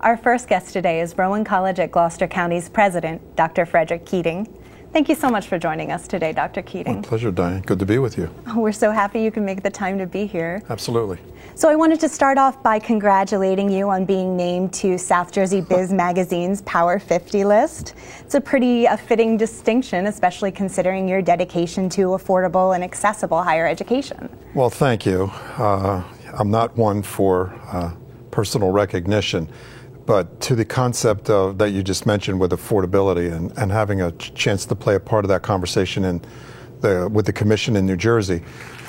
Our first guest today is Rowan College at Gloucester County's president, Dr. Frederick Keating. Thank you so much for joining us today, Dr. Keating. My pleasure, Diane. Good to be with you. We're so happy you can make the time to be here. Absolutely. So I wanted to start off by congratulating you on being named to South Jersey Biz Magazine's Power 50 list. It's a pretty fitting distinction, especially considering your dedication to affordable and accessible higher education. Well, thank you. I'm not one for personal recognition, but to the concept of that you just mentioned with affordability and having a chance to play a part of that conversation with the commission in New Jersey,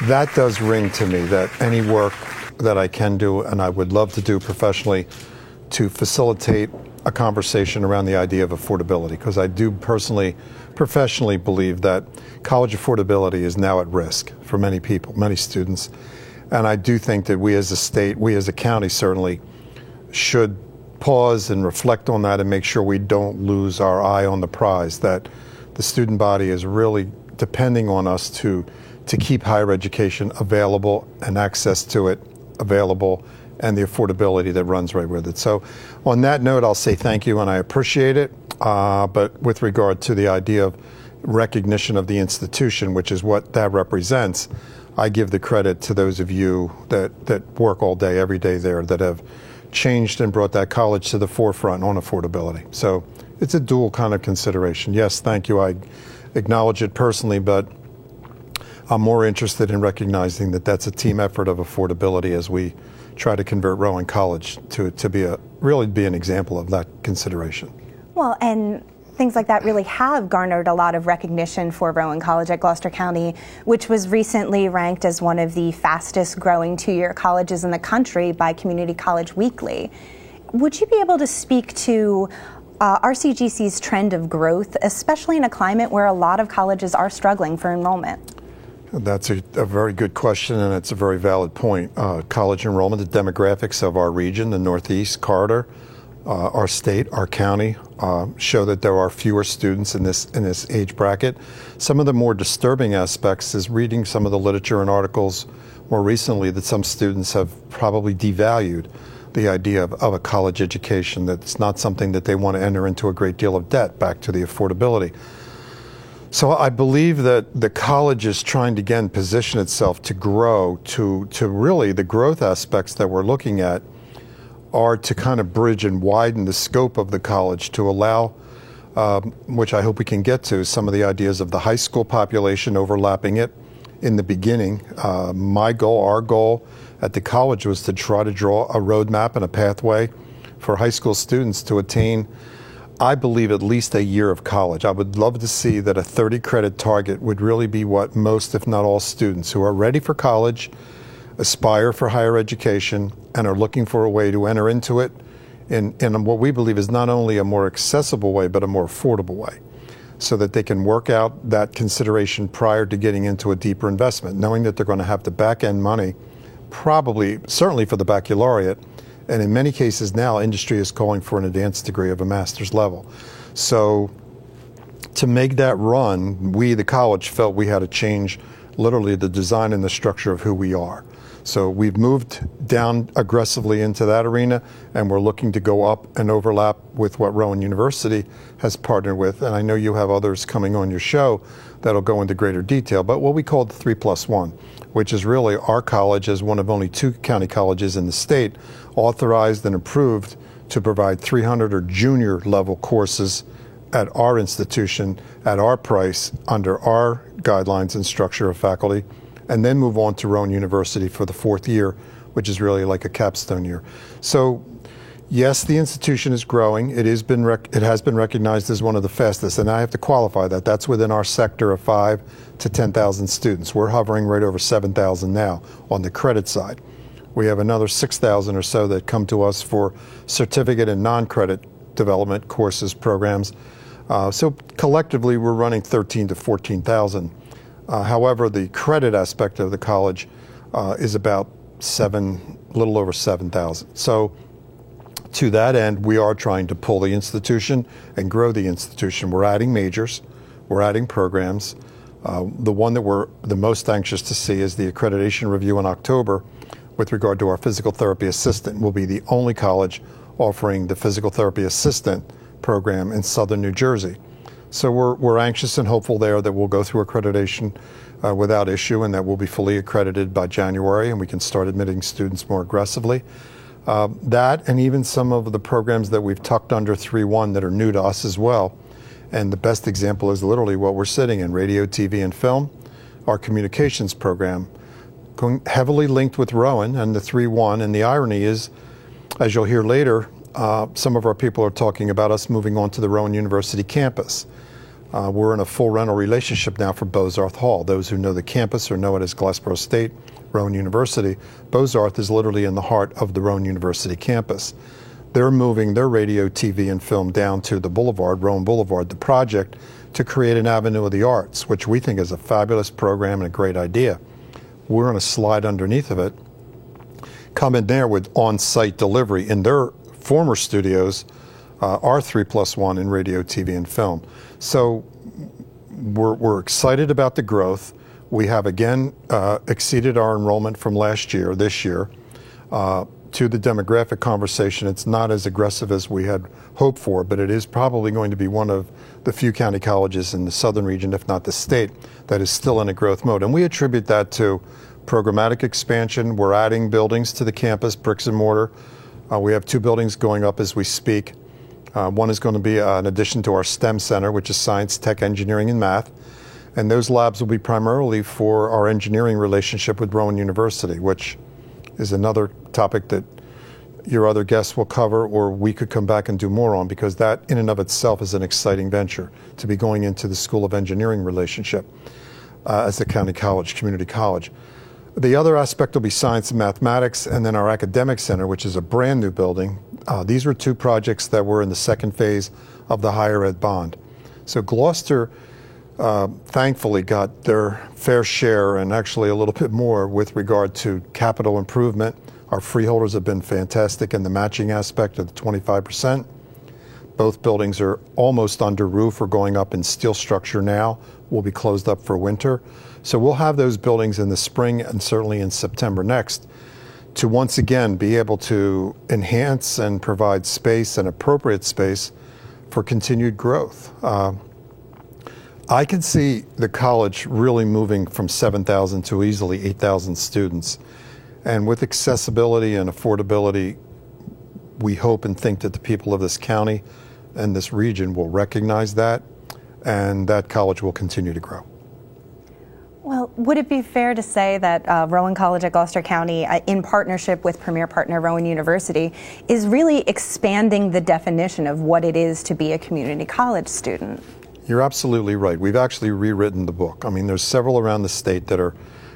that does ring to me that any work that I can do and I would love to do professionally to facilitate a conversation around the idea of affordability, because I do personally, professionally believe that college affordability is now at risk for many people, many students. And I do think that we as a state, we as a county certainly should pause and reflect on that and make sure we don't lose our eye on the prize, that the student body is really depending on us to keep higher education available and access to it available and the affordability that runs right with it. So on that note, I'll say thank you and I appreciate it. But with regard to the idea of recognition of the institution, which is what that represents, I give the credit to those of you that work all day, every day there, that have changed and brought that college to the forefront on affordability. So it's a dual kind of consideration. Yes, thank you. I acknowledge it personally, but I'm more interested in recognizing that that's a team effort of affordability as we try to convert Rowan College to really be an example of that consideration. Well, and things like that really have garnered a lot of recognition for Rowan College at Gloucester County, which was recently ranked as one of the fastest growing two-year colleges in the country by Community College Weekly. Would you be able to speak to RCGC's trend of growth, especially in a climate where a lot of colleges are struggling for enrollment? That's a very good question, and it's a very valid point. College enrollment, the demographics of our region, the Northeast corridor, our state, our county, show that there are fewer students in this age bracket. Some of the more disturbing aspects is reading some of the literature and articles more recently that some students have probably devalued the idea of a college education, that it's not something that they want to enter into a great deal of debt, back to the affordability. So I believe that the college is trying to, again, position itself to grow to really the growth aspects that we're looking at are to kind of bridge and widen the scope of the college to allow, which I hope we can get to, some of the ideas of the high school population overlapping it in the beginning. My goal, our goal at the college was to try to draw a roadmap and a pathway for high school students to attain, I believe, at least a year of college. I would love to see that a 30 credit target would really be what most, if not all, students who are ready for college, aspire for higher education, and are looking for a way to enter into it in what we believe is not only a more accessible way, but a more affordable way, so that they can work out that consideration prior to getting into a deeper investment, knowing that they're going to have the back-end money, certainly for the baccalaureate, and in many cases now industry is calling for an advanced degree of a master's level. So to make that run, we, the college, felt we had to change literally the design and the structure of who we are. So we've moved down aggressively into that arena, and we're looking to go up and overlap with what Rowan University has partnered with. And I know you have others coming on your show that'll go into greater detail, but what we call the 3+1, which is really our college as one of only 2 county colleges in the state authorized and approved to provide 300 or junior level courses at our institution at our price under our guidelines and structure of faculty, and then move on to Rowan University for the 4th year, which is really like a capstone year. So yes, the institution is growing. It has been recognized as one of the fastest, and I have to qualify that. That's within our sector of 5 to 10,000 students. We're hovering right over 7,000 now on the credit side. We have another 6,000 or so that come to us for certificate and non-credit development courses, programs. So collectively, we're running 13 to 14,000. However, the credit aspect of the college is about a little over 7,000. So to that end, we are trying to pull the institution and grow the institution. We're adding majors, we're adding programs. The one that we're the most anxious to see is the accreditation review in October with regard to our physical therapy assistant. We'll be the only college offering the physical therapy assistant program in southern New Jersey. So we're anxious and hopeful there that we'll go through accreditation without issue, and that we'll be fully accredited by January, and we can start admitting students more aggressively. That and even some of the programs that we've tucked under 3-1 that are new to us as well. And the best example is literally what we're sitting in, radio, TV, and film, our communications program, going heavily linked with Rowan and the 3-1. And the irony is, as you'll hear later, some of our people are talking about us moving on to the Rowan University campus. We're in a full rental relationship now for Bozarth Hall. Those who know the campus or know it as Glassboro State, Rowan University, Bozarth is literally in the heart of the Rowan University campus. They're moving their radio, TV, and film down to the boulevard, Rowan Boulevard, the project, to create an Avenue of the Arts, which we think is a fabulous program and a great idea. We're going to slide underneath of it, come in there with on-site delivery in their former studios, our 3+1 in radio, TV, and film. So we're excited about the growth. We have again exceeded our enrollment from last year, this year. To the demographic conversation, it's not as aggressive as we had hoped for, but it is probably going to be one of the few county colleges in the southern region, if not the state, that is still in a growth mode. And we attribute that to programmatic expansion. We're adding buildings to the campus, bricks and mortar. We have 2 buildings going up as we speak. One is going to be an addition to our STEM center, which is science, tech, engineering, and math. And those labs will be primarily for our engineering relationship with Rowan University, which is another topic that your other guests will cover, or we could come back and do more on, because that in and of itself is an exciting venture to be going into the School of Engineering relationship as a county college, community college. The other aspect will be science and mathematics, and then our academic center, which is a brand new building. These were 2 projects that were in the second phase of the higher ed bond. So Gloucester thankfully got their fair share, and actually a little bit more, with regard to capital improvement. Our freeholders have been fantastic in the matching aspect of the 25%. Both buildings are almost under roof or going up in steel structure now. Will be closed up for winter. So we'll have those buildings in the spring and certainly in September next to once again be able to enhance and provide space and appropriate space for continued growth. I can see the college really moving from 7,000 to easily 8,000 students. And with accessibility and affordability, we hope and think that the people of this county and this region will recognize that, and that college will continue to grow. Well, would it be fair to say that Rowan College at Gloucester County, in partnership with premier partner Rowan University, is really expanding the definition of what it is to be a community college student? You're absolutely right. We've actually rewritten the book. I mean, there's several around the state that are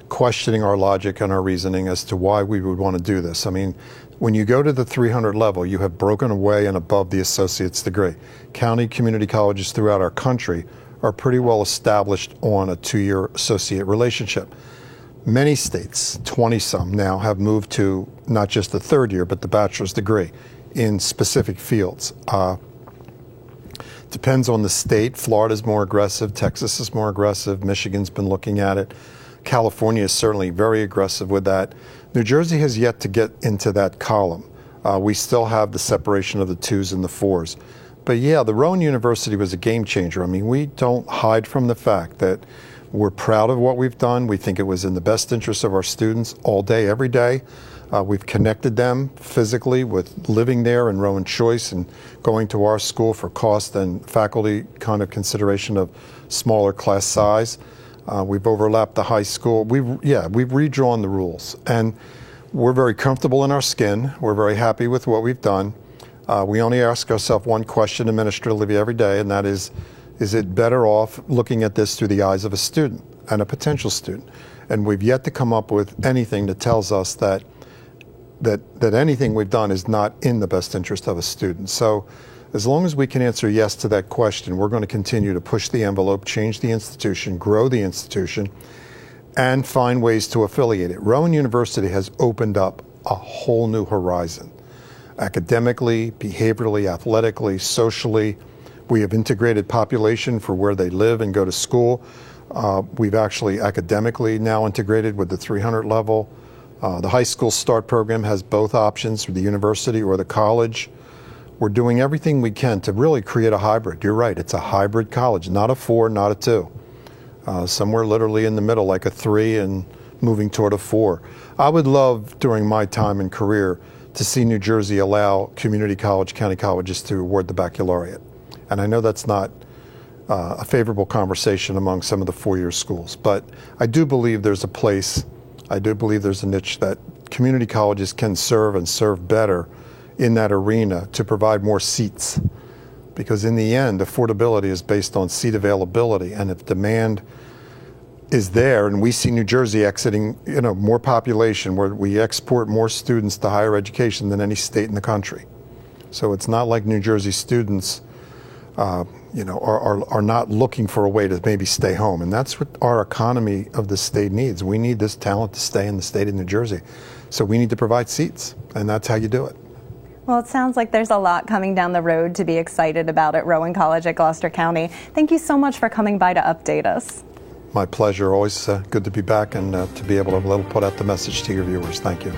questioning our logic and our reasoning as to why we would want to do this. I mean, when you go to the 300 level, you have broken away and above the associate's degree. County community colleges throughout our country are pretty well established on a 2-year associate relationship. Many states, 20-some now, have moved to not just the 3rd year, but the bachelor's degree in specific fields. Depends on the state. Florida's more aggressive. Texas is more aggressive. Michigan's been looking at it. California is certainly very aggressive with that. New Jersey has yet to get into that column. We still have the separation of the 2s and the 4s. But yeah, the Rowan University was a game changer. I mean, we don't hide from the fact that we're proud of what we've done. We think it was in the best interest of our students all day, every day. We've connected them physically with living there in Rowan Choice and going to our school for cost and faculty kind of consideration of smaller class size. We've overlapped the high school. We've redrawn the rules, and we're very comfortable in our skin. We're very happy with what we've done. We only ask ourselves one question administratively every day, and that is it better off looking at this through the eyes of a student and a potential student? And we've yet to come up with anything that tells us that anything we've done is not in the best interest of a student. So as long as we can answer yes to that question, we're going to continue to push the envelope, change the institution, grow the institution, and find ways to affiliate it. Rowan University has opened up a whole new horizon. Academically, behaviorally, athletically, socially. We have integrated population for where they live and go to school. We've actually academically now integrated with the 300 level. The high school start program has both options for the university or the college. we're doing everything we can to really create a hybrid. You're right, it's a hybrid college, not a 4, not a 2. Somewhere literally in the middle, like a 3 and moving toward a 4. I would love, during my time and career, to see New Jersey allow community college, county colleges to award the baccalaureate. And I know that's not a favorable conversation among some of the 4-year schools, but I do believe there's a place, I do believe there's a niche that community colleges can serve and serve better in that arena to provide more seats. Because in the end, affordability is based on seat availability, and if demand is there, and we see New Jersey exiting, more population, where we export more students to higher education than any state in the country. So it's not like New Jersey students, are not looking for a way to maybe stay home, and that's what our economy of the state needs. We need this talent to stay in the state of New Jersey, so we need to provide seats, and that's how you do it. Well, it sounds like there's a lot coming down the road to be excited about at Rowan College at Gloucester County. Thank you so much for coming by to update us. My pleasure. Always good to be back and to be able to put out the message to your viewers. Thank you.